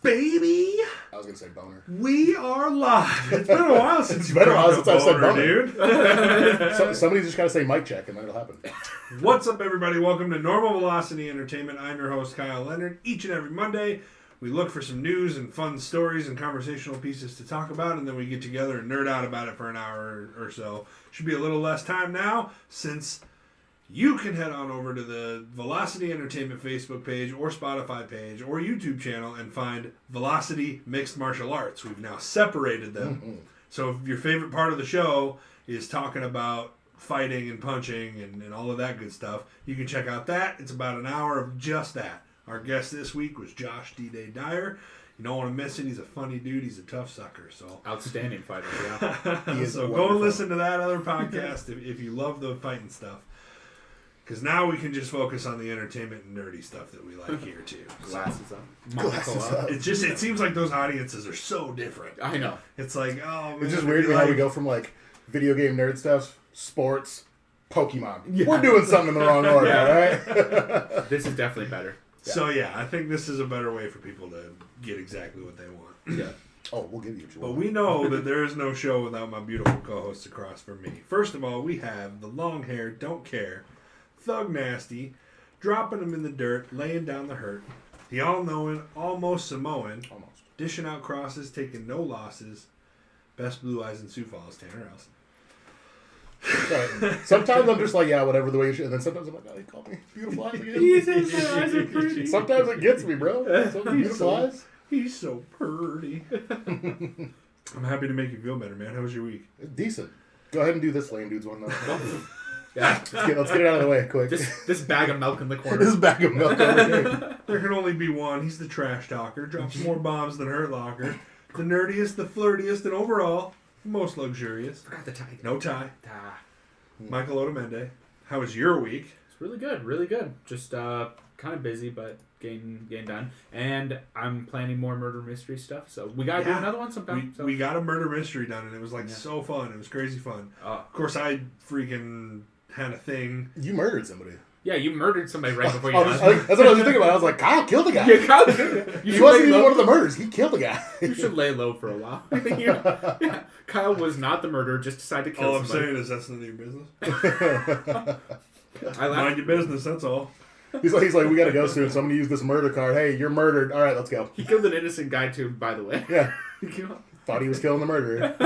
baby. I was going to say boner. We are live. It's been a while since I've said boner, dude. Somebody's just got to say mic check and then it'll happen. What's up, everybody? Welcome to Normal Velocity Entertainment. I'm your host, Kyle Leonard. Each and every Monday, we look for some news and fun stories and conversational pieces to talk about, and then we get together and nerd out about it for an hour or so. Should be a little less time now, since you can head on over to the Velocity Entertainment Facebook page or Spotify page or YouTube channel and find Velocity Mixed Martial Arts. We've now separated them. Mm-hmm. So if your favorite part of the show is talking about fighting and punching and all of that good stuff, you can check out that. It's about an hour of just that. Our guest this week was Josh D-Day Dyer. You don't want to miss it. He's a funny dude. He's a tough sucker. So outstanding fighter, yeah. So go and listen to that other podcast if you love the fighting stuff. Because now we can just focus on the entertainment and nerdy stuff that we like here, too. Glasses up. Glasses up. It seems like those audiences are so different. I know. It's like, oh, man. It's just weird how we go from, like, video game nerd stuff, sports, Pokemon. Yeah. We're doing something in the wrong order, right? This is definitely better. Yeah. So, yeah, I think this is a better way for people to get exactly what they want. Yeah. Oh, we'll give you what you But want. we know that there is no show without my beautiful co-hosts across from me. First of all, we have the long hair, don't care, Thug Nasty, dropping them in the dirt, laying down the hurt. The all-knowing, almost Samoan, dishing out crosses, taking no losses. Best blue eyes in Sioux Falls, Tanner Elson. Right. Sometimes I'm just like, yeah, whatever the way you should. And then sometimes I'm like, oh, you call me beautiful eyes again. Jesus, my eyes are pretty. Sometimes it gets me, bro. So beautiful eyes. He's so pretty. I'm happy to make you feel better, man. How was your week? Decent. Go ahead and do this lame dude's one, though. Yeah. Let's get it out of the way, quick. This bag of milk in the corner. This bag of milk over here. There can only be one. He's the trash talker. Drops more bombs than Hurt Locker. The nerdiest, the flirtiest, and overall, most luxurious. Forgot the tie. No tie. Ah. Michael Otamende. How was your week? It's really good, really good. Just kind of busy, but getting done. And I'm planning more murder mystery stuff, so we gotta do another one sometime. We got a murder mystery done, and it was like so fun. It was crazy fun. Of course, I freaking had a thing. You murdered somebody. Yeah, you murdered somebody right before you that's what I was thinking about. I was like, Kyle killed the guy. Yeah, Kyle killed him. He wasn't even one of the murders. He killed the guy. You should lay low for a while. Yeah. Kyle was not the murderer, just decided to kill All somebody. I'm saying is that's none of your business. Mind your business, that's all. He's like, we gotta go soon, so I'm gonna use this murder card. Hey, you're murdered. All right, let's go. He killed an innocent guy too, by the way. Yeah. Thought he was killing the murderer.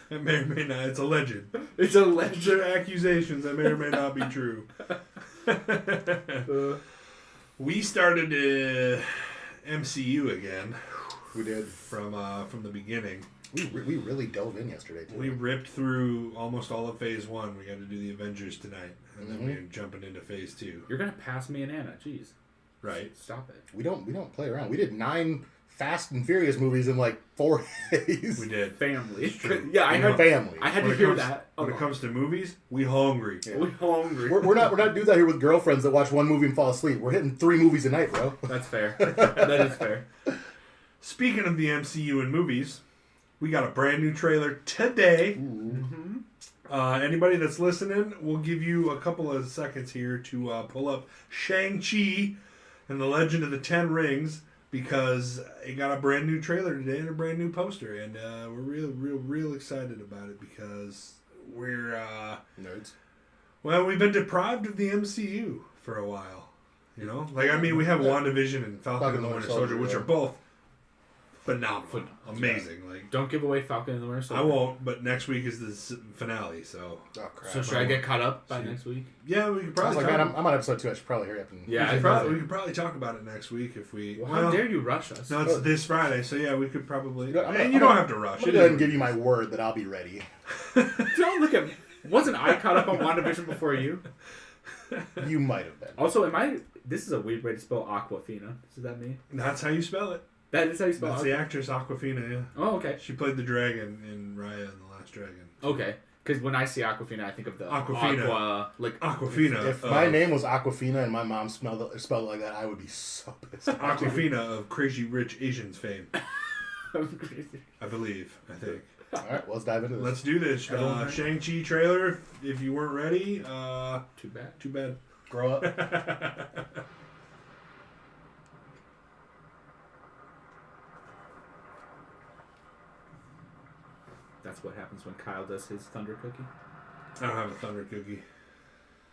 It may or may not. It's alleged. It's alleged. They're accusations that may or may not be true. We started MCU again. We did from the beginning. We really dove in yesterday too. We ripped through almost all of Phase 1. We got to do the Avengers tonight, and then we're jumping into Phase 2. You're gonna pass me and Anna. Jeez. Right. Stop it. We don't play around. We did 9 Fast and Furious movies in like 4 days. We did. Family. Yeah, I know. Family. I had to hear that. When it comes to movies, we hungry. Yeah. We hungry. We're not dudes out here with girlfriends that watch one movie and fall asleep. We're hitting 3 movies a night, bro. That's fair. That is fair. Speaking of the MCU and movies, we got a brand new trailer today. Mm-hmm. Anybody that's listening, we'll give you a couple of seconds here to pull up Shang-Chi and the Legend of the Ten Rings, because it got a brand new trailer today and a brand new poster, and we're real excited about it because we're nerds. Well, we've been deprived of the MCU for a while, you know. Like, I mean, we have WandaVision and Falcon and the Winter Soldier, which are both phenomenal, amazing. Like, don't give away Falcon and the Winter Soldier. I won't, but next week is the finale, so. Oh crap! So should I get caught up by next week? Yeah, we could probably. Man, I'm on episode 2. I should probably hurry up and. Yeah, we could probably talk about it next week if we. Well, how dare you rush us? No, it's this Friday, so yeah, we could probably. And you don't have to rush. I'm gonna go ahead and give you my word that I'll be ready. Don't look at me. Wasn't I caught up on WandaVision before you? You might have been. Also, am I? This is a weird way to spell Aquafina. Does that mean? That's how you spell it. That is how you spell it? That's the actress Aquafina, yeah. Oh, okay. She played the dragon in Raya and the Last Dragon. Okay. Because when I see Aquafina, I think of the Aquafina. Aquafina. If my name was Aquafina and my mom spelled it like that, I would be so pissed. Aquafina of Crazy Rich Asians fame. I believe. I think. All right, well, let's dive into this. Let's do this. Shang-Chi trailer. If you weren't ready, too bad. Too bad. Grow up. That's what happens when Kyle does his Thunder Cookie. I don't have a Thunder Cookie.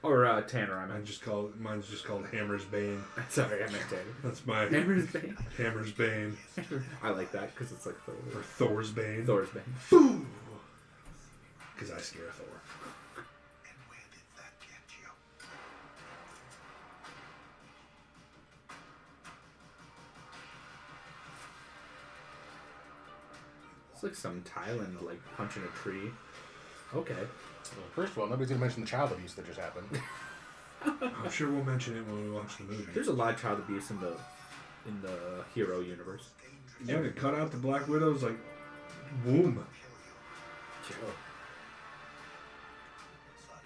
Or Tanner, I meant. Mine's just called Hammer's Bane. Sorry, I meant Tanner. That's my Hammer's Bane. Hammer's Bane. I like that because it's like Or Thor's Bane. Thor's Bane. Because I scare Thor. And where did that get you? It's like some Thailand, like, punching a tree. Okay. Well, first of all, nobody's going to mention the child abuse that just happened. I'm sure we'll mention it when we watch the movie. There's a lot of child abuse in the hero universe. Yeah, they cut out the Black Widow's, like, womb.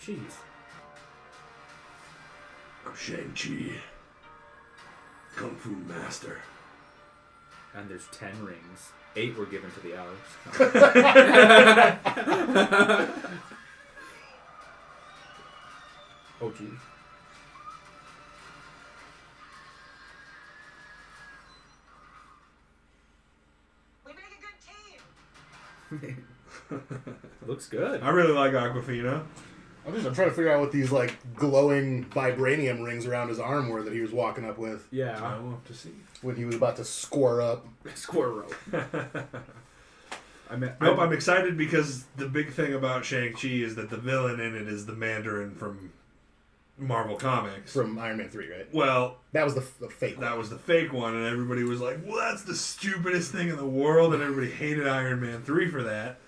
Jeez. I'm Shang-Chi. Kung Fu Master. And there's 10 rings. 8 were given to the elves. Oh, geez. We make a good team. Looks good. I really like Aquafina. I'm trying to figure out what these like glowing vibranium rings around his arm were that he was walking up with Yeah. I'll have to see. when he was about to score up. Squirrel. I'm excited because the big thing about Shang-Chi is that the villain in it is the Mandarin from Marvel Comics. From Iron Man 3, right? Well, That was the fake one. that was the fake one, and everybody was like, well, that's the stupidest thing in the world, and everybody hated Iron Man 3 for that.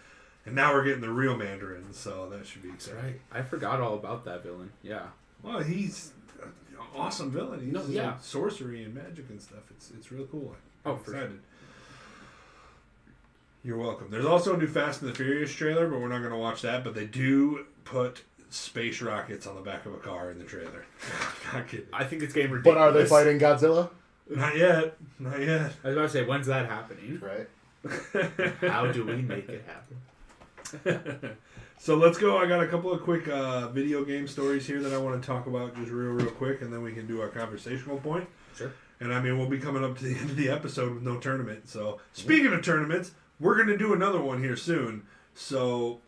And now we're getting the real Mandarin, so that should be exciting. Right. I forgot all about that villain. Yeah. Well, he's an awesome villain. He's yeah. like sorcery and magic and stuff. It's real cool. I'm for excited. You're welcome. There's also a new Fast and the Furious trailer, but we're not going to watch that. But they do put space rockets on the back of a car in the trailer. Not kidding. I think it's getting ridiculous. But are they fighting Godzilla? Not yet. Not yet. I was about to say, when's that happening? Right. How do we make it happen? So let's go. I got a couple of quick video game stories here that I want to talk about just real quick, and then we can do our conversational point. Sure. And I mean, we'll be coming up to the end of the episode with no tournament. So speaking of tournaments, we're going to do another one here soon. So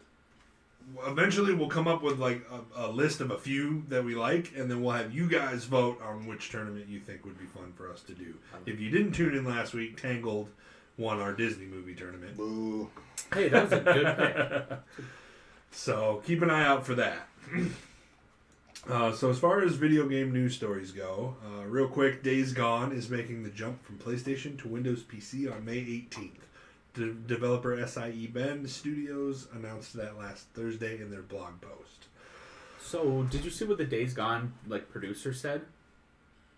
eventually we'll come up with like a list of a few that we like, and then we'll have you guys vote on which tournament you think would be fun for us to do. If you didn't tune in last week, Tangled won our Disney movie tournament. Boo. Hey, that was a good pick. So keep an eye out for that. So as far as video game news stories go, real quick, Days Gone is making the jump from PlayStation to Windows PC on May 18th. Developer SIE Bend Studios announced that last Thursday in their blog post. So, did you see what the Days Gone producer said?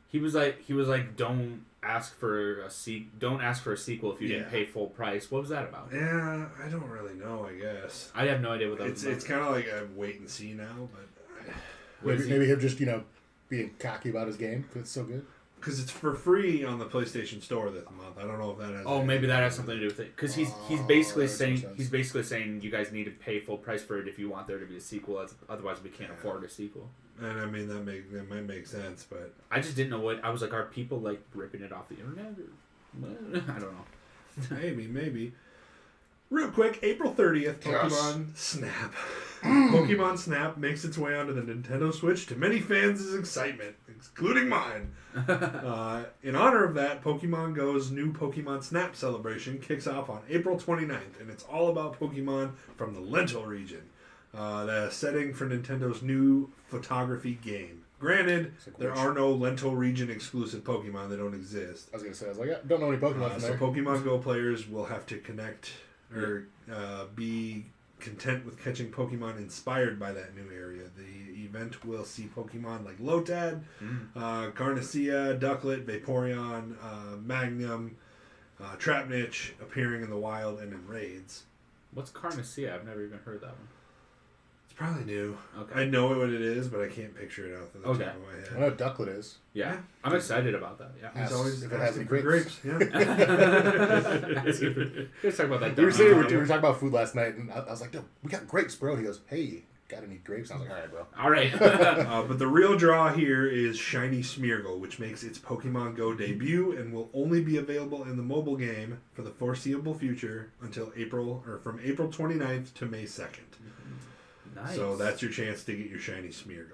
He was like, don't ask for a sequel if you didn't pay full price. What was that about? Yeah, I don't really know. I guess I have no idea what that was. It's kind of like a wait and see now, but Maybe him just being cocky about his game because it's so good. because it's for free on the PlayStation Store this month. I don't know if that has. Oh, maybe that has something to do with it. Because he's basically that makes saying you guys need to pay full price for it if you want there to be a sequel. Otherwise, we can't afford a sequel. And I mean that might make sense, but I just didn't know what I was like. Are people like ripping it off the internet? Or, I don't know. maybe. Real quick, April 30th, Pokemon Yes. Snap. Pokemon Snap makes its way onto the Nintendo Switch to many fans' excitement, including mine. In honor of that, Pokemon Go's new Pokemon Snap celebration kicks off on April 29th, and it's all about Pokemon from the Lental region, the setting for Nintendo's new photography game. Granted, there are no Lental region exclusive Pokemon that don't exist. I was I don't know any Pokemon from So there. Pokemon Go players will have to connect or be content with catching Pokemon inspired by that new area. The event will see Pokemon like Lotad, Gardecia, Ducklet, Vaporeon, Magnum, Trapnich appearing in the wild and in raids. What's Carnacia? I've never even heard that one. It's probably new. Okay. I know what it is, but I can't picture it off the top of my I head. know what Ducklet is. Yeah, I'm excited about that. Yeah. Ask He's always if it has asking any for grapes. Yeah. Let's talk about that. We were talking about food last night, and I was like, "Dude, we got grapes, bro." He goes, "Hey, Gotta need grapes. Sounds like, all right, bro. All right. But the real draw here is Shiny Smeargle, which makes its Pokemon Go debut and will only be available in the mobile game for the foreseeable future until from April 29th to May 2nd. Nice. So that's your chance to get your Shiny Smeargle.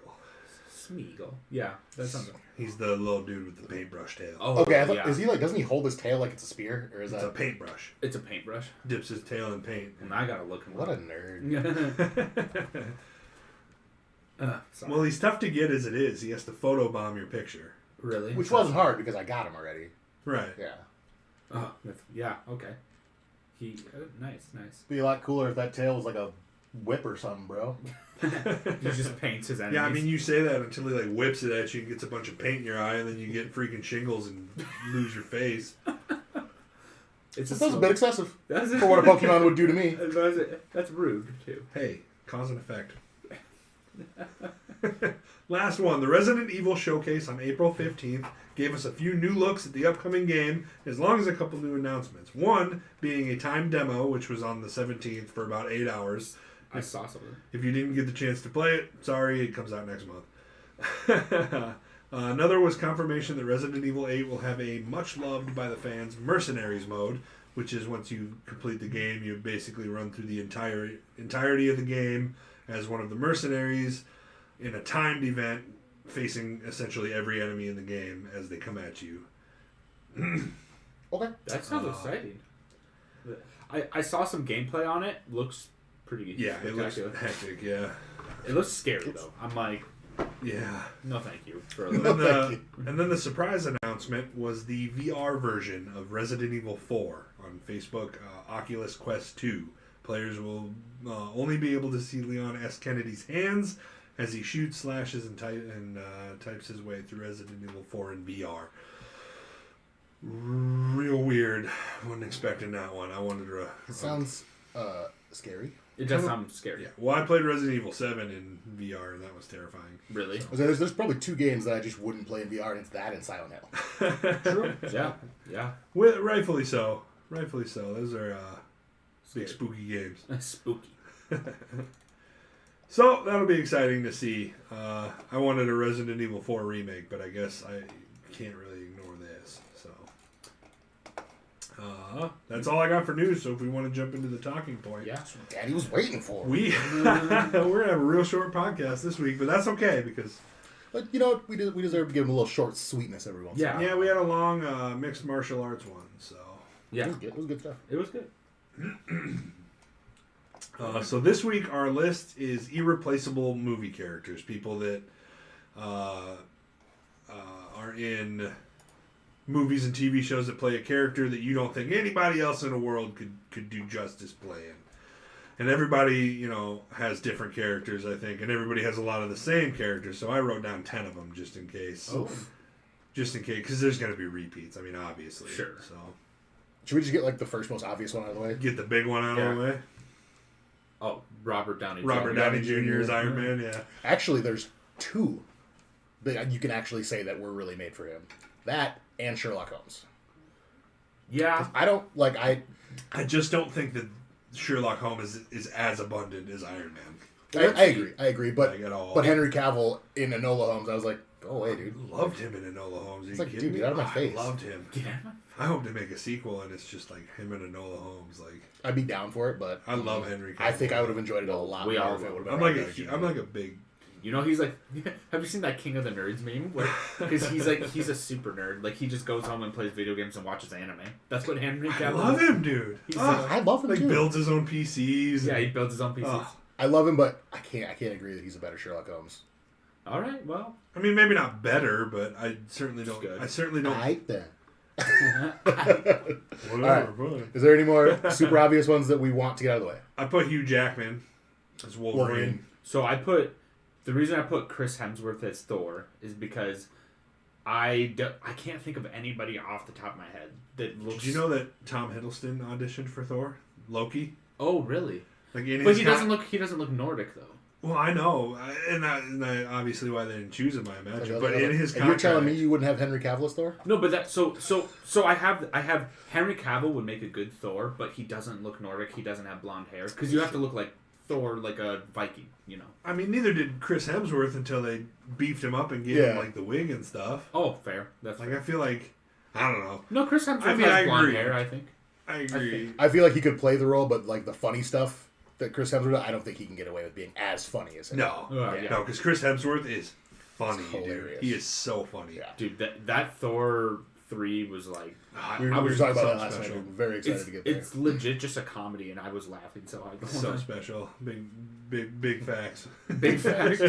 Smeagol. Yeah, that sounds. He's the little dude with the paintbrush tail. Oh, Okay, I thought, yeah. is he like? Doesn't he hold his tail like it's a spear, or is It's that a paintbrush. It's a paintbrush. Dips his tail in paint. And I gotta look him what a up. nerd? Sorry. Well, he's tough to get as it is. He has to photobomb your picture. Really? Which wasn't hard because I got him already. Right. Yeah, Oh, yeah. Okay. Nice. be a lot cooler if that tail was like a whip or something, bro. He just paints his enemies. Yeah, I mean, you say that until he like whips it at you and gets a bunch of paint in your eye, and then you get freaking shingles and lose your face. it's That was a bit excessive That's for what a Pokemon would do to me. That's rude too. Hey, cause and effect. Last one, the Resident Evil Showcase on April 15th gave us a few new looks at the upcoming game, as long as a couple new announcements. One being a timed demo, which was on the 17th for about 8 hours. I saw something. If you didn't get the chance to play it, sorry, it comes out next month. Another was confirmation that Resident Evil 8 will have a much-loved by the fans Mercenaries mode, which is once you complete the game, you basically run through the entirety of the game as one of the mercenaries in a timed event, facing essentially every enemy in the game as they come at you. Okay. That sounds exciting. I saw some gameplay on it. Looks pretty. Yeah, it looks spectacular. hectic, yeah. It looks scary though. I'm like, Yeah. no, thank you. For a And little. then the surprise announcement was the VR version of Resident Evil 4 on Facebook, Oculus Quest 2. Players will only be able to see Leon S. Kennedy's hands as he shoots, slashes, and types his way through Resident Evil 4 in VR. Real weird. Wasn't expecting that one. I wanted to... It sounds scary. It does sound scary. Yeah. Well, I played Resident Evil 7 in VR, and that was terrifying. Really? So there's probably two games that I just wouldn't play in VR, and it's that and Silent Hill. True. Yeah. Well, rightfully so. Rightfully so. Those are big Scary. spooky games. Spooky. So that'll be exciting to see. I wanted a Resident Evil 4 remake, but I guess I can't really ignore this. So that's all I got for news. So if we want to jump into the talking point, Yeah. Daddy was waiting for. we're gonna have a real short podcast this week, but that's okay because But you know what? We deserve to give him a little short sweetness every once. in a Yeah. yeah, we had a long mixed martial arts one. So Yeah. while. It was good stuff. It was good. so this week our list is irreplaceable movie characters, people that are in movies and TV shows that play a character that you don't think anybody else in the world could do justice playing. And everybody, you know, has different characters, I think, and everybody has a lot of the same characters. So I wrote down 10 of them just in case. Oh. Just in case, because there's going to be repeats. I mean, obviously. Sure. So Should we just get like the first most obvious one out of the way? get the big one out of the way. Oh, Robert Downey. Robert Downey Jr. Jr. is Iron Man. Yeah. Actually, there's two that you can actually say that were really made for him. That and Sherlock Holmes. Yeah. I don't like I just don't think that Sherlock Holmes is as abundant as Iron Man. I agree. But Like at all. but Henry Cavill in Enola Holmes, I was like, go away, dude. Loved him in Enola Holmes. Are It's you like, kidding dude, me? get out of my face. I loved him. Yeah. I hope they make a sequel and it's just like him and Enola Holmes. Like I'd be down for it, but I love Henry Cavill. I think I would have enjoyed it a lot We more all if it will. would have I'm been like Robert Downey Jr. I'm like a big. You know, he's like, have you seen that King of the Nerds meme? Because he's a super nerd. Like, he just goes home and plays video games and watches anime. That's what Henry I Cavill love is. him, dude. He's I love him like too. builds his own PCs. Yeah, he builds his own PCs. Oh. I love him, but I can't agree that he's a better Sherlock Holmes. All right, well. I mean, maybe not better, but I certainly don't. good. I certainly don't. I then. Whatever. fine. Is there any more super obvious ones that we want to get out of the way? I put Hugh Jackman as Wolverine. So the reason I put Chris Hemsworth as Thor is because I can't think of anybody off the top of my head that looks. Did you know that Tom Hiddleston auditioned for Thor? Loki. Oh, really? Like in But his he doesn't look Nordic though. Well, I know, and that obviously why they didn't choose him. I imagine, Like, but in his and contract, you're telling me you wouldn't have Henry Cavill as Thor? No, but that so I have Henry Cavill would make a good Thor, but he doesn't look Nordic. He doesn't have blonde hair because you have to look like Thor like a Viking, you know. I mean, neither did Chris Hemsworth until they beefed him up and gave him like the wig and stuff. Oh, fair. That's like fair. I feel like I don't know. No, Chris Hemsworth I mean, has I blonde agree. hair, I think. I agree. I feel like he could play the role, but like the funny stuff that Chris Hemsworth, I don't think he can get away with being as funny as him. No, Yeah. no, because Chris Hemsworth is funny, It's dude. hilarious. He is so funny. Yeah. Dude, that Thor 3 was like... We were was talking about so that last special. night. I'm very excited It's, to get there. it's legit just a comedy, and I was laughing so hard. So special. Big facts. Big facts.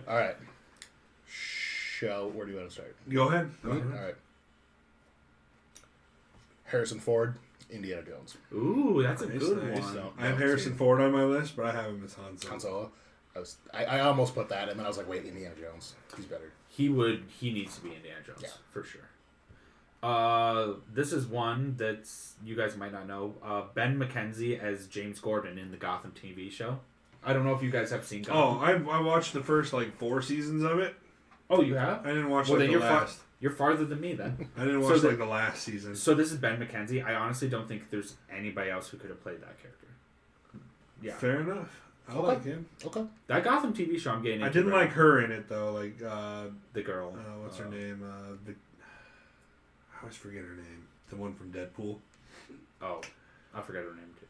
All right. Where do you want to start? Go ahead. All right. Harrison Ford, Indiana Jones. Ooh, that's a Nice, good nice. one. No. I have Harrison Ford on my list, but I have him as Han Solo. Han Solo. I almost put that, and then I was like, wait, Indiana Jones. He's better. He needs to be Indiana Jones, Yeah. for sure. This is one that you guys might not know. Ben McKenzie as James Gordon in the Gotham TV show. I don't know if you guys have seen Oh, Gotham. I watched the first 4 seasons of it. Oh, you have? I didn't watch Well, the then last. you're farther than me then. I didn't So watch the- the last season. So this is Ben McKenzie. I honestly don't think there's anybody else who could have played that character. Yeah. Fair enough. I Okay. like him. Okay. That Gotham TV show I'm getting into. I didn't right like her in it though. now. The girl. What's her name? I always forget her name. The one from Deadpool. Oh, I forgot her name too.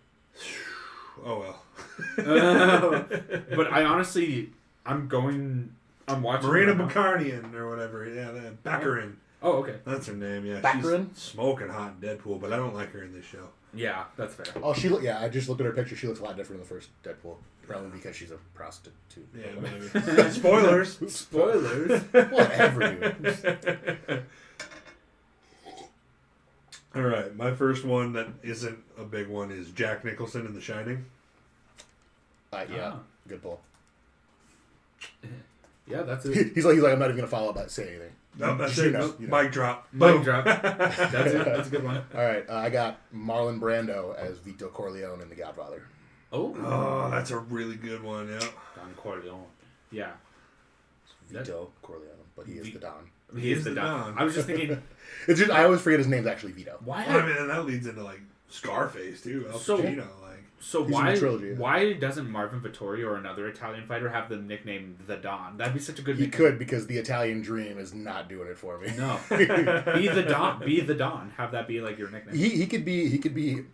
Oh well. But I honestly, I'm watching Marina right now. Bukarnian or whatever. Yeah, Baccarin. Oh, okay. That's her name. Yeah, Baccarin? she's smoking hot in Deadpool, but I don't like her in this show. Yeah, that's fair. Oh, yeah, I just looked at her picture. She looks a lot different in the first Deadpool. Probably because she's a prostitute. Yeah, maybe. Spoilers. Spoilers. Whatever, dude. All right, my first one that isn't a big one is Jack Nicholson in The Shining. Yeah, Ah. good pull. Yeah, that's it. He's like, I'm not even going to follow up that, say anything. No, that's You it. know, you know. Mic drop. Mic Boom. drop. That's it. That's a good one. All right, I got Marlon Brando as Vito Corleone in The Godfather. Oh, Oh, that's a really good one. Yeah. Don Corleone. Yeah, Vito Corleone, but he is the Don. he is the Don. I was just thinking, It's just I always forget his name's actually Vito. why? Well, I mean, and that leads into Scarface too. Al So- Pacino, So He's in why the trilogy, yeah. why doesn't Marvin Vittori or another Italian fighter have the nickname the Don? That'd be such a good He nickname. could because the Italian dream is not doing it for me. No. Be the Don. Be the Don. Have that be like your nickname. He could be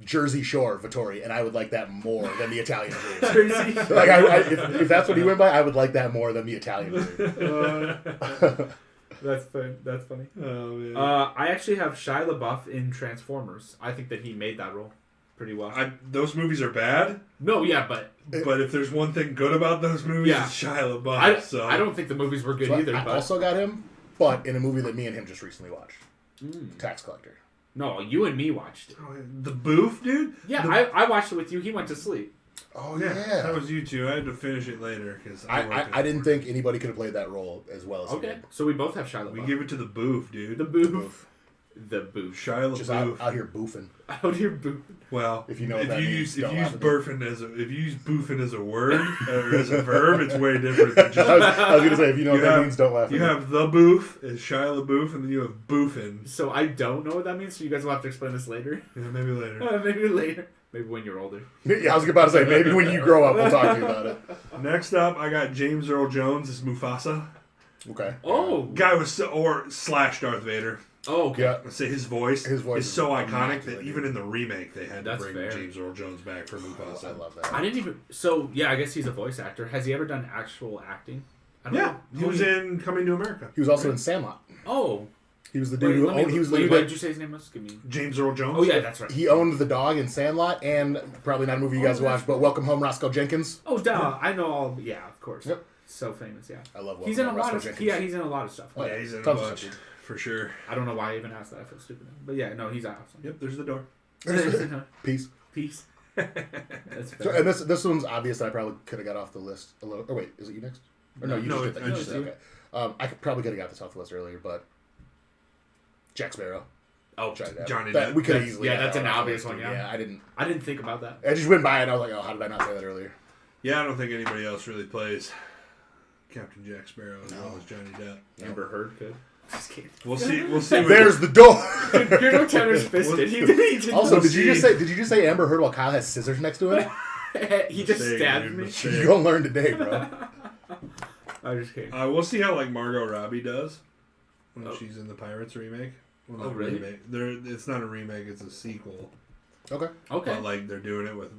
Jersey Shore Vittori, and I would like that more than the Italian dream. Jersey. Like if that's what he went by, I would like that more than the Italian dream. That's fun. That's funny. Oh man. I actually have Shia LaBeouf in Transformers. I think that he made that role pretty well. Those movies are bad, No, yeah, but but if there's one thing good about those movies, Yeah. it's Shia LaBeouf. I don't think the movies were good So either. I But also got him, but in a movie that me and him just recently watched, Tax Collector. no, you and me watched it. The Boof, dude. Yeah, The- I watched it with you. He went to sleep. Oh yeah, that was you two. I had to finish it later because I didn't think anybody could have played that role as well as he Okay, did. so we both have Shia LaBeouf. We give it to the Boof, dude. the boof. The boof. Shia Just LaBeouf. out here boofing. Out here boof. Well, If you know what that means, if don't you use laugh at me. if you use boofing as a word or as a verb, it's way different than just. I was gonna say if you know what You that have- means, don't laugh. You at me. have the boof as Shia LaBeouf, and then you have boofing. So I don't know what that means. So you guys will have to explain this later. Yeah, maybe later. Maybe later. Maybe when you're older. Yeah, I was about to say maybe when you grow up, we'll talk to you about it. Next up, I got James Earl Jones as Mufasa. Okay. Oh. Guy was slash Darth Vader. Oh, okay. Yeah. Let's say his voice His voice is is so iconic immaculate, that dude. even in the remake they had That's to bring fair. James Earl Jones back for Mufasa. I love that. I didn't even. So yeah, I guess he's a voice actor. Has he ever done actual acting? I don't Yeah, know. he was in Coming to America. He was also in Sandlot. Oh. He was the dude who owned. He was the dude what that did you say his name was? Give me. James Earl Jones. Oh yeah, that's right. he owned the dog in Sandlot, and probably not a movie you guys watched, but Welcome Home, Roscoe Jenkins. Oh duh, I know all. Yeah, of course. Yep. So famous. Yeah. I love Welcome He's in a Home, lot Roscoe of. Jenkins. Yeah, he's in a lot of stuff. Oh, Yeah, he's in a Tons of bunch stuff. for sure. I don't know why I even asked that. I feel stupid. But yeah, no, he's awesome. Yep, there's the door. Peace. Peace. That's So, fair. and this one's obvious that I probably could have got off the list a little. Oh wait, is it you next? Or no, you No, just did that. I You just just did did. okay. I probably could have got this off the list earlier, but Jack Sparrow. Oh, Johnny That, Depp. we could have That's- easily. yeah, got that's that an off the obvious list, one, dude. yeah. I I didn't think about that. just went by and I was like, oh, how did I not say that earlier? Yeah, I don't think anybody else really plays Captain Jack Sparrow as well No. as Johnny Depp. Amber Heard could. Just kidding. We'll see. We'll see. There's the door. You're no tennis fisted. He didn't Also, We'll did you see. just say Amber Heard while Kyle has scissors next to him? He just Mistake, stabbed dude, me. mistake. You're gonna learn today, bro. I'm just kidding. We'll see how like Margot Robbie does when Oh. she's in the Pirates remake. Well, Oh, not really? Remake. It's not a remake; it's a sequel. Okay. Okay. But like they're doing it with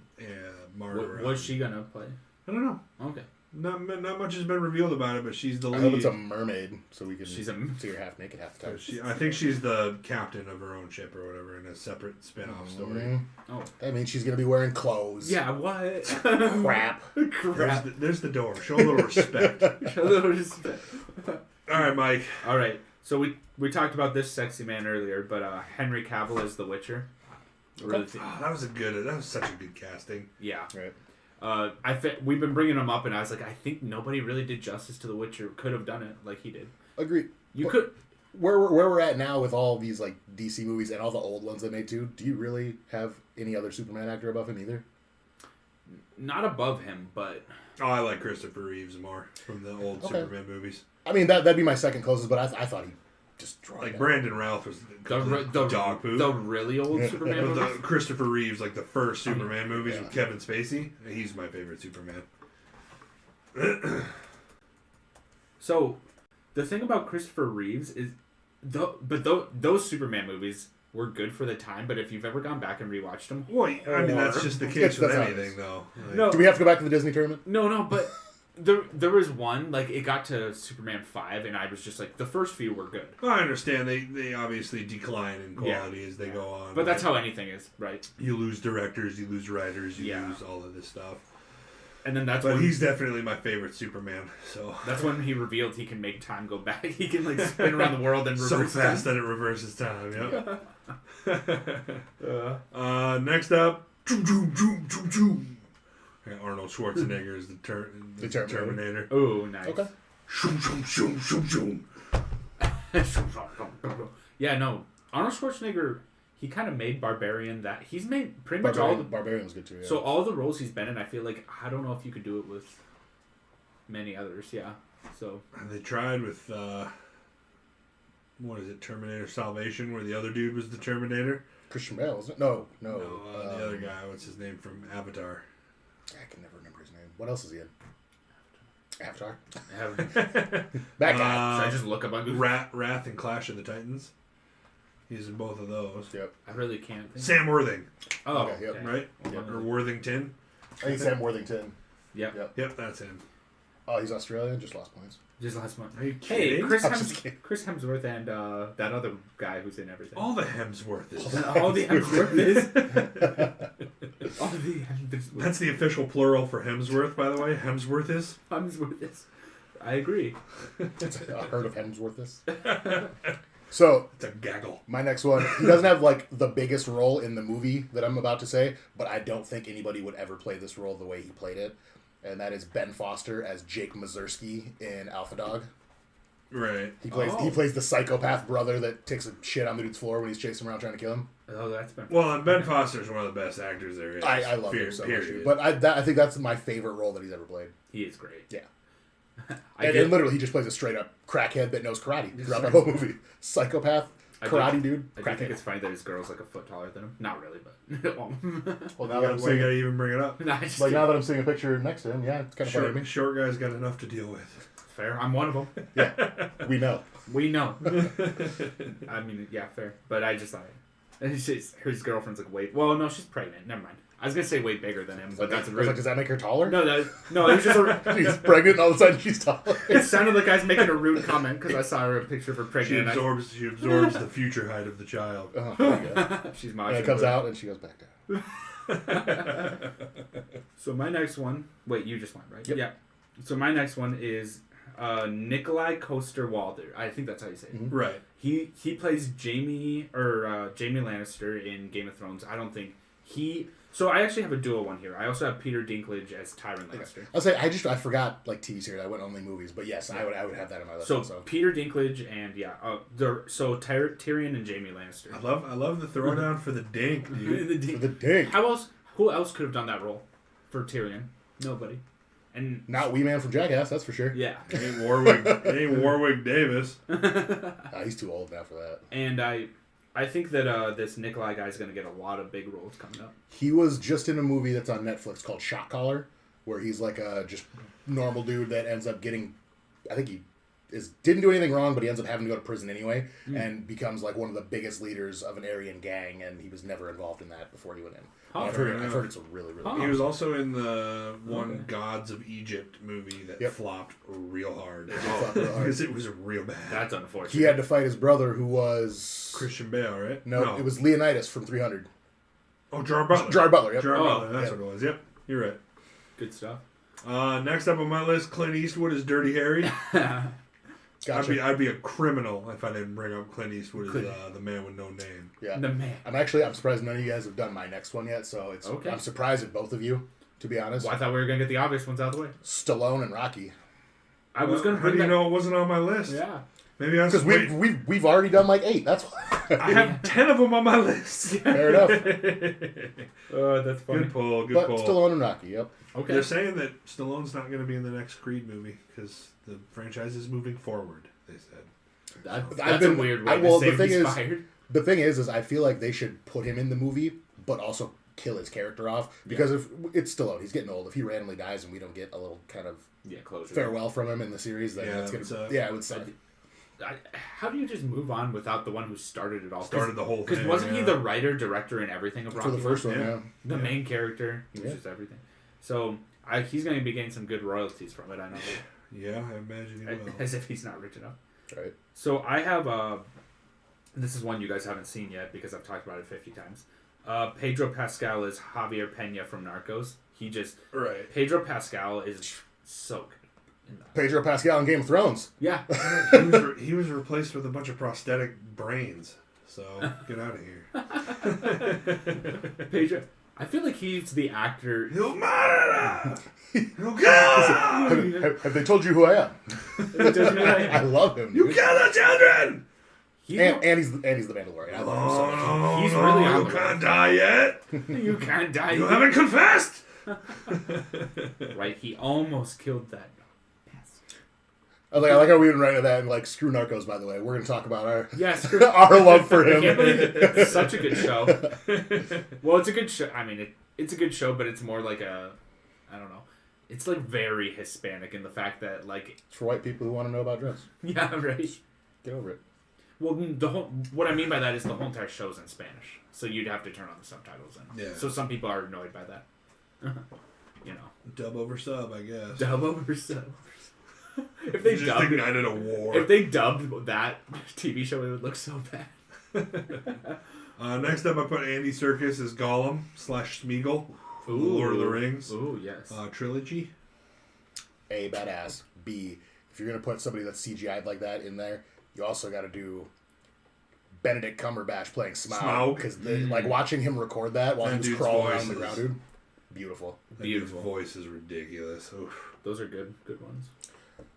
Margot Robbie. What's she gonna play? I don't know. Okay. Not much has been revealed about it, but she's the I lead. hope it's a mermaid, so we can She's a- see her half naked half the time. I think she's the captain of her own ship or whatever in a separate spin-off story. Mhm. Oh. That means she's gonna be wearing clothes. Yeah. What? Crap. Crap. There's the door. Show a little respect. A little respect. All right, Mike. All right. So we talked about this sexy man earlier, but Henry Cavill is The Witcher. Really Oh, that was such a good casting. yeah. Right. We've been bringing him up, and I was like, I think nobody really did justice to The Witcher. Could have done it like he did. Agreed. You But could. Where we're at now with all these like DC movies and all the old ones they made too, do you really have any other Superman actor above him either? Not above him, but Oh, I like Christopher Reeves more from the old Okay. Superman movies. I mean that'd be my second closest, but I thought he destroyed Like him. Brandon Ralph was the dog poop. The really old Superman But the movies. Christopher Reeves, like the first Superman movies yeah. with Kevin Spacey, he's my favorite Superman. So, the thing about Christopher Reeves is, those Superman movies were good for the time. But if you've ever gone back and rewatched them, Well, I mean that's just the case with That's how it anything, is. though. Like, No. Do we have to go back to the Disney tournament? no, but there was one like it got to Superman 5, and I was just like the first few were good, I understand they obviously decline in quality as they go on. but that's how anything is, right? you lose directors, you lose writers, you Yeah. lose all of this stuff. And then that's But when he's definitely my favorite Superman. So that's when he revealed he can make time go back. He can like spin around the world and so reverse fast time. that it reverses time. Yep. Uh, Next up, Arnold Schwarzenegger is the Terminator. Terminator. oh, nice. Okay. Shoom, shoom, shoom, shoom, shoom. Yeah, no. Arnold Schwarzenegger, he kind of made Barbarian that he's made pretty much all the Barbarian was good too. Yeah. so all the roles he's been in. I feel like I don't know if you could do it with many others. Yeah. So They tried with what is it, Terminator Salvation, where the other dude was the Terminator. Christian Bale, wasn't it? No. No, the other guy. What's his name from Avatar? I can never remember his name. What else is he in? Avatar. I have, That guy. should I just look up on Google? Wrath and Clash of the Titans. He's in both of those. Yep. I really can't think. Sam Worthing, Oh, Okay, yep. okay. right? Yep. Or Worthington. I think Sam Worthington. Yep. Yep. Yep, that's him. Oh, he's Australian. Just lost points. Just last month. Are you Hey, kidding? I'm just kidding. Chris Hemsworth and that other guy who's in everything. All the Hemsworth is. All the Hemsworth is. All the Hemsworth. That's the official plural for Hemsworth, by the way. Hemsworth is. Hemsworth is. I agree. It's a herd of Hemsworths. So It's a gaggle. my next one, he doesn't have like the biggest role in the movie that I'm about to say, but I don't think anybody would ever play this role the way he played it, and that is Ben Foster as Jake Mazursky in Alpha Dog. Right. He plays the psychopath brother that takes a shit on the dude's floor when he's chasing him around trying to kill him. Oh, that's been. Well, and Ben Foster's one of the best actors there is. I love him so much, period. but I think that's my favorite role that he's ever played. He is great. Yeah. I And literally, he just plays a straight up crackhead that knows karate throughout that whole movie. Psychopath, karate dude, I do think crackhead. it's funny that his girl's like a foot taller than him. Not really, but. Well, now Why that I'm you seeing, gotta even bring it up? Nah, I just now that I'm seeing a picture next to him, yeah, it's kind of funny to me. Short guy's got enough to deal with. fair. I'm one of them. Yeah, we know. We know. I mean, yeah, fair. But I just thought his girlfriend's like well, no, she's pregnant. Never mind. I was gonna say way bigger than him, but that's I was rude. like, does that make her taller? No, it was just a. She's pregnant, and all of a sudden she's taller. It sounded like I was making a rude comment because I saw her a picture of her She pregnant. absorbs the future height of the child. Oh, there you go. She's And marching. it comes out, and she goes back down. So my next one. Wait, you just went right? Yep. Yeah. So my next one is Nikolai Coster-Waldau. I think that's how you say it. Mhm. Right. He plays Jamie Lannister in Game of Thrones. I don't think he. So I actually have a dual one here. I also have Peter Dinklage as Tywin Lannister. I'll say I forgot like TV series. I went only movies, but yes, I would have that in my list. So also. Peter Dinklage and Tyrion and Jamie Lannister. I love the throwdown for the dink, dude. For the dink. Who else could have done that role for Tyrion? Nobody. And Not Wee Man from Jackass, that's for sure. yeah. It ain't Warwick Davis. He's too old now for that. And I think that this Nikolai guy's going to get a lot of big roles coming up. He was just in a movie that's on Netflix called Shot Caller, where he's like a just normal dude that ends up getting, I think he didn't do anything wrong, but he ends up having to go to prison anyway, and becomes like one of the biggest leaders of an Aryan gang, and he was never involved in that before he went in. Oh, I've heard it's a really, really He good. was also in the Gods of Egypt movie that flopped real hard. flopped real hard. Because it was real bad. That's unfortunate. He had to fight his brother, who was Christian Bale, right? no, it was Leonidas from 300. Oh, Gerard Butler. Gerard Butler. Yep. Gerard Butler, that's Yep. what it was. Yep, you're right. Good stuff. Next up on my list, Clint Eastwood is Dirty Harry. Gotcha. I'd be a criminal if I didn't bring up Clint Eastwood as the man with no name. Yeah. The man. I'm surprised none of you guys have done my next one yet, so it's Okay. I'm surprised at both of you, to be honest. Well, I thought we were going to get the obvious ones out of the way. Stallone and Rocky. I was going to How do bring you that. know it wasn't on my list? Yeah. Maybe I was Because we've already done like 8. That's why. I have 10 of them on my list. Fair enough. Oh, that's funny. Good pull. Good But pull. Stallone and Rocky. Yep. Okay. They're saying that Stallone's not going to be in the next Creed movie because the franchise is moving forward. They said. That's a weird way well, to say the thing he's is, fired. the thing is I feel like they should put him in the movie, but also kill his character off because if it's Stallone, he's getting old. If he randomly dies and we don't get a little kind of Closure. farewell from him in the series, then Yeah, it's that gonna would suck. it would suck. How do you just move on without the one who started it all? Started the whole thing. Because wasn't he yeah. the writer, director, and everything of Rocky? For the first one, Yeah. yeah. The main character. He was Yeah. just everything. So he's going to be getting some good royalties from it, I know. Yeah, I imagine he will. As if he's not rich enough. Right. So I have this is one you guys haven't seen yet because I've talked about it 50 times. Pedro Pascal is Javier Pena from Narcos. Right. Pedro Pascal is so good in that. Pedro Pascal in Game of Thrones. Yeah. he was replaced with a bunch of prosthetic brains. So get out of here. Pedro. I feel like he's the actor. Have they told you who I am? I love him. You Dude. kill the children! And he's the Mandalorian. I love him so much. Oh, He's no, really on you the can't die yet. You can't die. You haven't confessed. Right, he almost killed that. I like how we didn't write that and like screw Narcos. By the way, we're gonna talk about our Yes, our love for I can't believe him. it's such a good show. Well, it's a good show. I mean, it's a good show, but it's more like I don't know. It's like very Hispanic in the fact that like It's for white people who want to know about drugs. yeah, right. Get over it. Well, what I mean by that is the whole entire show's in Spanish, so you'd have to turn on the subtitles in. Yeah. So some people are annoyed by that. You know, Dub over sub, I guess. dub over sub. If they Just dubbed ignited a war. if they dubbed that TV show, it would look so bad. Next up, I put Andy Serkis as Gollum / Smeagol, from the Lord of the Rings Ooh, yes. trilogy. A, badass. B, if you're gonna put somebody that's CGI'd like that in there, you also got to do Benedict Cumberbatch playing Smaug, because like watching him record that while That he was dude's crawling voice around the is- ground, dude. Beautiful. That dude's voice is ridiculous. Oof. Those are good ones.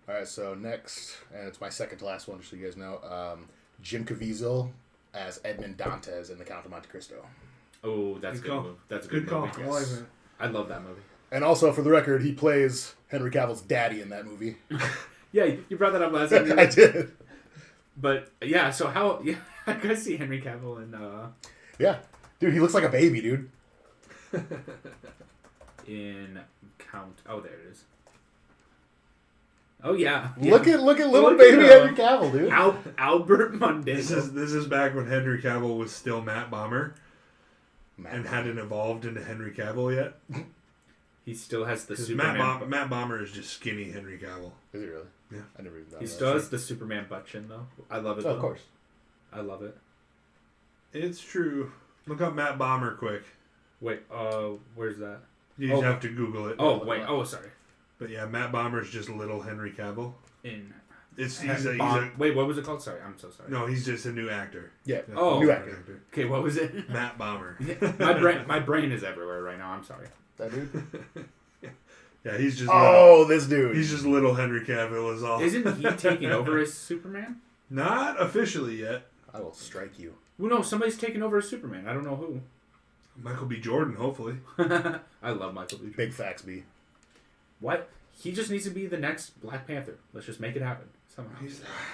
All right, so next, and it's my second to last one, just so you guys know, Jim Caviezel as Edmond Dantes in The Count of Monte Cristo. Oh, that's Good a good call. movie. That's a Good good call. movie. I like that. I love that movie. And also, for the record, he plays Henry Cavill's daddy in that movie. Yeah, you brought that up last time. I did. But yeah, so how? Yeah, I gotta see Henry Cavill in Yeah. Dude, he looks like a baby, dude. Count. Oh, there it is. Oh yeah. Look at little Look baby at Henry Cavill, dude. Albert Monday. This is back when Henry Cavill was still Matt Bomber Man. and hadn't evolved into Henry Cavill yet. He still has the Because Superman. Matt Bomber is just skinny Henry Cavill. Is he really? Yeah. I never even thought He of that. still has the Superman butt chin though. I love it. Oh, though. of course. I love it. It's true. Look up Matt Bomber quick. Wait. Where's that? You just Oh. have to Google it. Oh wait. Oh sorry. But yeah, Matt Bomber's just little Henry Cavill. He's Wait, what was it called? Sorry, I'm so sorry. no, he's just a new actor. Yeah. Oh. New New actor. Okay, what was it? Matt Bomber. my brain is everywhere right now. I'm sorry. That dude? Yeah, he's just Oh, this dude. he's just little Henry Cavill is all. Isn't he taking over as Superman? Not officially yet. I will strike you. Well, no, somebody's taking over as Superman. I don't know who. Michael B. Jordan, hopefully. I love Michael B. Jordan. Big facts, B. What? He just needs to be the next Black Panther. Let's just make it happen. somehow.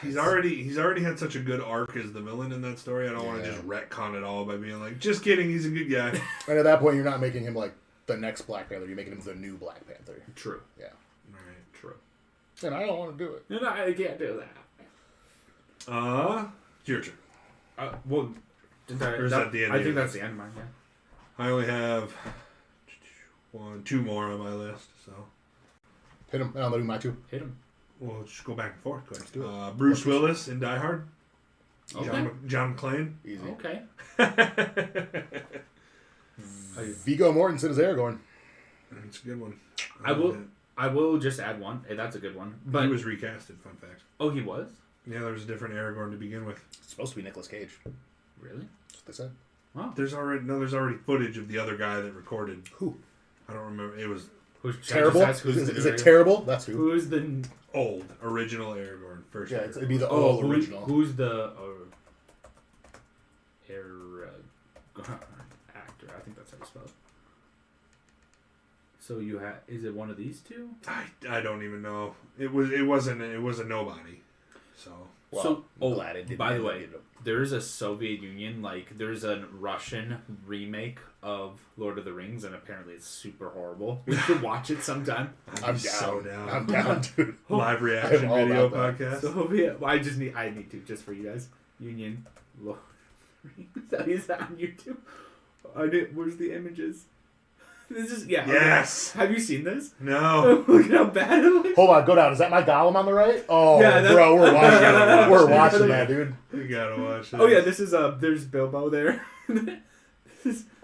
He's already had such a good arc as the villain in that story. I don't want to Yeah. just retcon it all by being like, just kidding, he's a good guy. And at that point, you're not making him like the next Black Panther. You're making him the new Black Panther. True. Yeah. Right. True. And I don't want to do it. No, I can't do that. Your turn. Well, Or is that the end I of think yours? that's the end of mine. Yeah. I only have two more on my list, so Hit him. And I'll do my two. Hit him. we'll just go back and forth. Quick. Let's do it. Bruce Willis in Die Hard. Okay. John McClane. Easy. Okay. Viggo Mortensen is Aragorn. That's a good one. I will just add one. Hey, that's a good one. But he was recasted. Fun fact. oh, he was? Yeah, there was a different Aragorn to begin with. It's supposed to be Nicolas Cage. Really? That's what they said. Wow. There's already footage of the other guy that recorded. Who? I don't remember. It was Who's should I just Terrible? ask who's Is the it terrible? That's who. Who's the old original Aragorn first. Yeah, Aragorn. it'd be the old who- original. Who's the actor? I think that's how you spell it. So you have? Is it one of these two? I don't even know. It was a nobody. So Well, So, I'm glad it didn't by the end up way, being there's a Soviet Union, there's a Russian remake of Lord of the Rings, and apparently it's super horrible. We should watch it sometime. I'd I'm be down. so down. I'm down, dude. Live reaction I'm all video about that. podcast. Soviet. Well, I need to just for you guys. Union Lord of the Rings. Is that on YouTube? Where's the images? This is Yes. Okay. Have you seen this? No. Look at how bad it looks. Hold on, go down. Is that my Gollum on the right? Oh, Yeah, that's- bro, we're watching. Yeah, we're yeah. watching that, dude. You gotta watch it. Oh yeah, this is there's Bilbo there.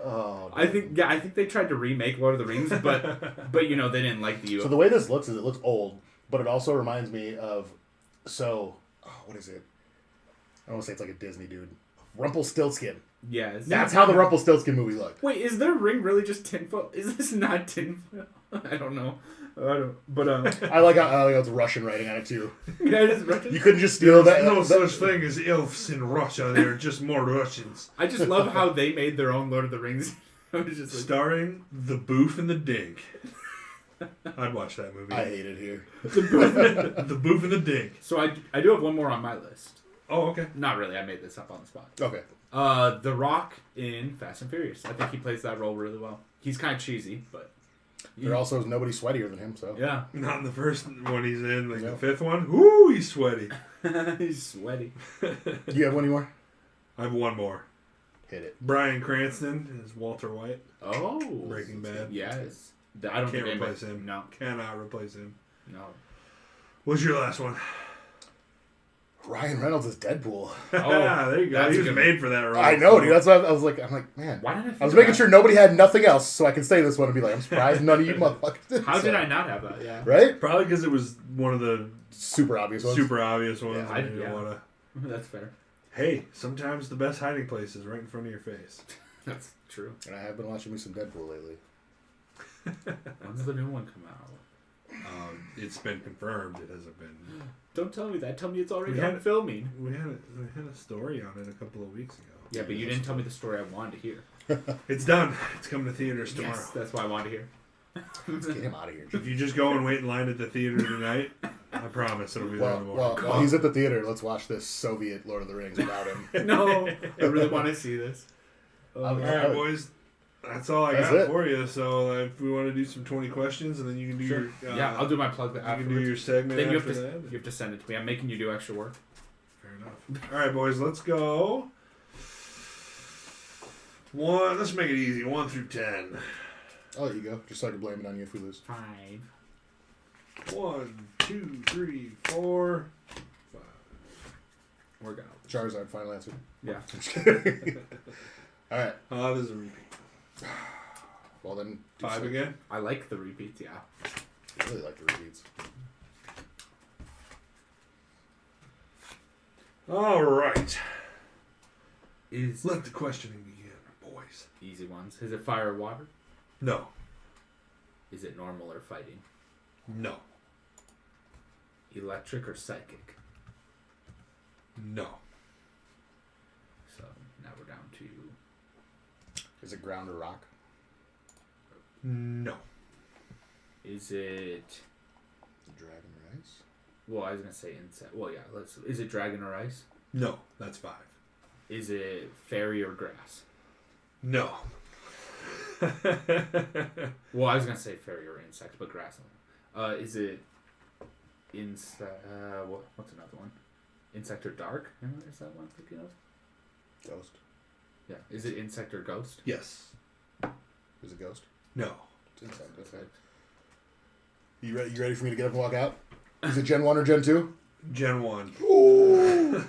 Oh, I think they tried to remake Lord of the Rings, but they didn't like the So the way this looks is it looks old, but it also reminds me of what is it? I don't want to say it's like a Disney dude. Rumpelstiltskin. yes. That's how the Rumpelstiltskin movie looked. Wait, is their ring really just tinfoil? Is this not tinfoil? I don't know. But I like how it's Russian writing on it too. yeah, it is Russian. You couldn't just steal There's that. no that- such thing as elves in Russia. They're just more Russians. I just love how they made their own Lord of the Rings. I was just like, Starring the Boof and the Dink. I'd watch that movie. I hate it here. The Boof and the Dink. so I do have one more on my list. Oh, okay. Not really. I made this up on the spot. Okay. The Rock in Fast and Furious. I think he plays that role really well. He's kind of cheesy, but There also is nobody sweatier than him, so. yeah, Not in the first one he's in, like Yeah. the fifth one. Woo, he's sweaty. he's sweaty. Do you have one anymore? I have one more. Hit it. Bryan Cranston is Walter White. Oh, Breaking Bad. yes. I don't Can't think replace him. No, Cannot replace him. no. What's your last one? Ryan Reynolds is Deadpool. There you go. that's He a was good made for that role. I know, dude. That's why I was like, man. Why did I? I was making sure nobody had nothing else, so I could say this one and be like, I'm surprised none of you motherfuckers did. How so. did I not have that? Yeah, Right? Probably because it was one of the Super obvious ones. super obvious ones. Yeah, I didn't yeah. want to. that's fair. Hey, sometimes the best hiding place is right in front of your face. That's true. And I have been watching me some Deadpool lately. When's the new one come out? It's been confirmed. It hasn't been. Don't tell me that. Tell me it's already We on had- filming. We had a story on it a couple of weeks ago. Yeah, but you didn't tell me the story I wanted to hear. It's done. It's coming to theaters tomorrow. Yes, that's why I wanted to hear. Let's get him out of here. If you just go and wait in line at the theater tonight, I promise it'll be there in the morning. While he's at the theater, let's watch this Soviet Lord of the Rings without him. No, I really want to see this. All right, boys. That's all I That's got it. for you. So if we want to do some 20 questions, and then you can do Sure. your Yeah, I'll do my plug you can afterwards. do your segment Then you after have to that. you have to send it to me. I'm making you do extra work. Fair enough. All right, boys. Let's go. Let's make it easy. 1 through 10. I'll let you go, just so I can blame it on you if we lose. 5. 1, 2, 3, 4, 5. We're going. Charizard, final answer. Yeah. I'm just kidding. All right. This is a repeat. Well, then. 5 again. I like the repeats. Yeah. I really like the repeats. All right. Let the questioning begin, boys. easy ones. Is it fire or water? No. Is it normal or fighting? No. Electric or psychic? No. So now we're down to Is it ground or rock? No. is it Dragon Rise? Well, I was gonna say insect. Well, yeah. Is it dragon or ice? No, that's 5. Is it fairy or grass? No. Well, I was gonna say fairy or insect, but grass. Is it insect? What's another one? Insect or dark? Is that one I'm thinking of? Ghost. Yeah. Is it insect or ghost? Yes. Is it ghost? No. It's insect. Okay. You ready for me to get up and walk out? Is it Gen 1 or Gen 2? Gen 1. Ooh.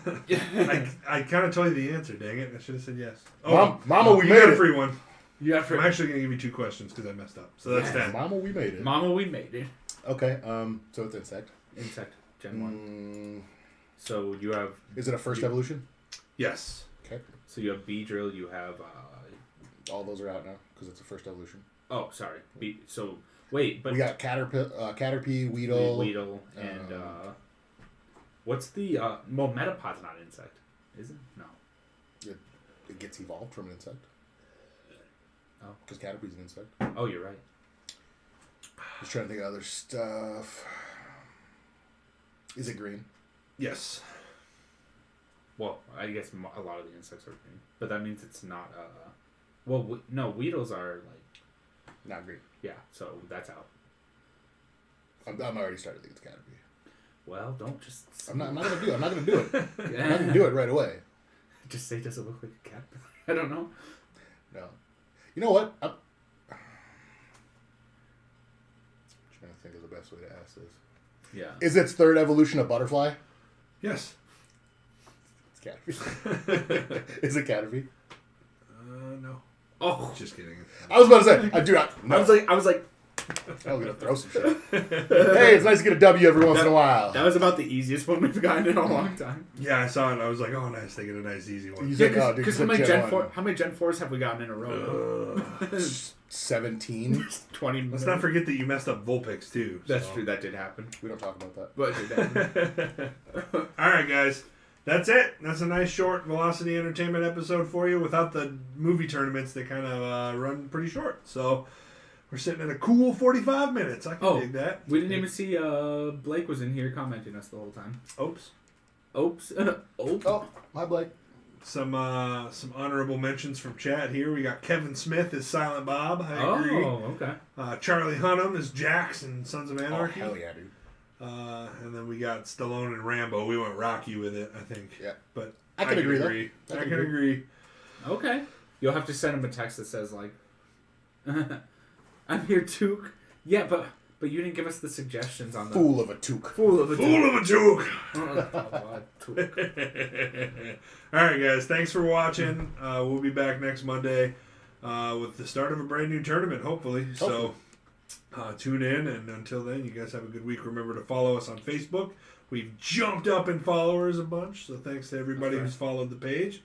I kind of told you the answer, dang it. I should have said yes. Oh, Mama, we you made got a it. free one. Yeah. I'm actually going to give you 2 questions because I messed up. So that's 10. Mama, we made it. Mama, we made it. Okay, so it's insect. Insect. Gen 1. Mm, So you have. is it a first evolution? Yes. Okay. So you have Beedrill. You have. All those are out now because it's a first evolution. Oh, sorry. So wait, but We got Caterpie, Weedle. Weedle, and what's the well, Metapod's not an insect, is it? No. It gets evolved from an insect. Oh. Because Caterpie's an insect. Oh, you're right. Just trying to think of other stuff. Is it green? Yes. Well, I guess a lot of the insects are green, but that means it's not. Well, no, Weedles are like. Not green. Yeah, so that's out. I'm already starting to think it's Caterpie. Well, don't just. I'm not gonna do it. I'm not gonna do it. I'm Yeah. not gonna do it right away. Just say, does it look like a cat? I don't know. No. You know what? I'm trying to think of the best way to ask this. Yeah. Is its third evolution a butterfly? Yes. It's Caterpie. Is it Caterpie? No. Oh, Just kidding. I was about to say, I do not. No. I was like, I was gonna throw some shit. Hey, it's nice to get a W every once in a while. that was about the easiest one we've gotten in a long time. Yeah, I saw it. I was like, oh, nice. They get a nice, easy one. You Yeah, said, oh, dude, because you how many said Gen 1. 4? How many Gen 4s have we gotten in a row? 17. 20. Let's not forget that you messed up Vulpix, too. That's so. true. That did happen. We don't talk about that. But it did happen. All right, guys. That's it. That's a nice short Velocity Entertainment episode for you without the movie tournaments that kind of run pretty short. So we're sitting at a cool 45 minutes. I can dig that. We didn't even see Blake was in here commenting us the whole time. Oops. Oops. Oh, my Blake. Some honorable mentions from chat here. We got Kevin Smith as Silent Bob. I agree. Oh, okay. Charlie Hunnam as Jax in Sons of Oh, Anarchy. hell yeah, dude. And then we got Stallone and Rambo. We went Rocky with it, I think. Yeah. But I can agree, though. I can agree. Okay. You'll have to send him a text that says, like, I'm here, Took. Yeah, but you didn't give us the suggestions on the... Fool of a toque. Fool of a Fool of a joke! Oh, God, Took. All right, guys. Thanks for watching. We'll be back next Monday with the start of a brand new tournament, hopefully. So tune in, and until then, you guys have a good week. Remember to follow us on Facebook. We've jumped up in followers a bunch, so thanks to everybody who's followed the page.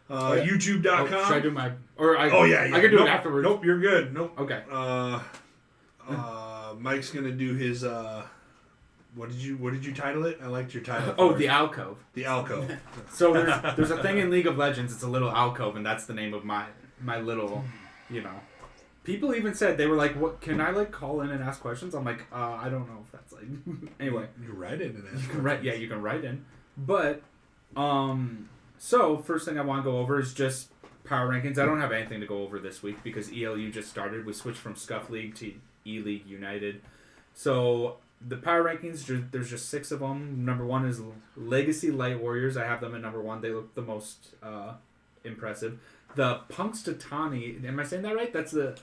YouTube.com. Should I do my... Or I can do it afterwards. Nope, you're good. Nope. Okay. Mike's gonna do his what did you title it? I liked your title. Oh, for the it. alcove. The alcove. So there's a thing in League of Legends. It's a little alcove, and that's the name of my little, People even said, they were like, "What can I call in and ask questions?" I'm like, I don't know if that's like. Anyway, You write it and ask. you can write. Yeah, you can write in. But so first thing I want to go over is just power rankings. I don't have anything to go over this week because ELU just started. We switched from Scuff League to E League United. So the power rankings, there's just 6 of them. Number 1 is Legacy Light Warriors. I have them at number 1. They look the most impressive. The Punxsutawney, am I saying that right? That's the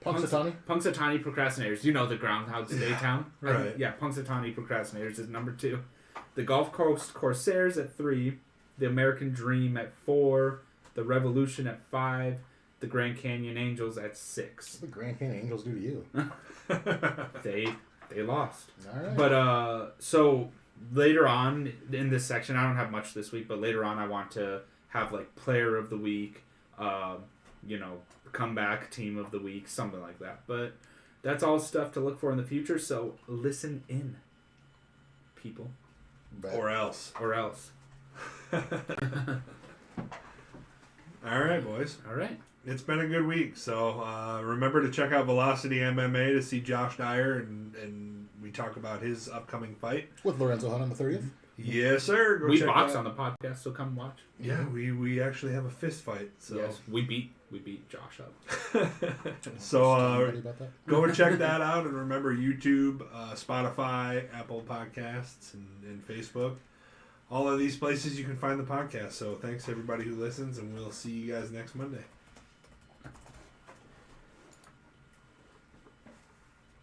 Punxsutawney? Punxsutawney Procrastinators. You know the Groundhog Day town, right. Yeah, Punxsutawney Procrastinators is number 2. The Gulf Coast Corsairs at 3. The American Dream at 4. The Revolution at 5. The Grand Canyon Angels at 6. What the Grand Canyon Angels do to you? They lost. All right. But so later on in this section, I don't have much this week, but later on I want to have Player of the Week, comeback Team of the Week, something like that. But that's all stuff to look for in the future. So listen in, people, Or else. or else. All right, boys. All right. It's been a good week. So remember to check out Velocity MMA to see Josh Dyer, and we talk about his upcoming fight. With Lorenzo Hunt on the 30th. Yes, sir. Go We check box that. on the podcast, so come watch. Yeah, we actually have a fist fight. So Yes, we beat Josh up. so Anybody about that? go and check that out, and remember YouTube, Spotify, Apple Podcasts, and Facebook. All of these places you can find the podcast. So thanks to everybody who listens, and we'll see you guys next Monday.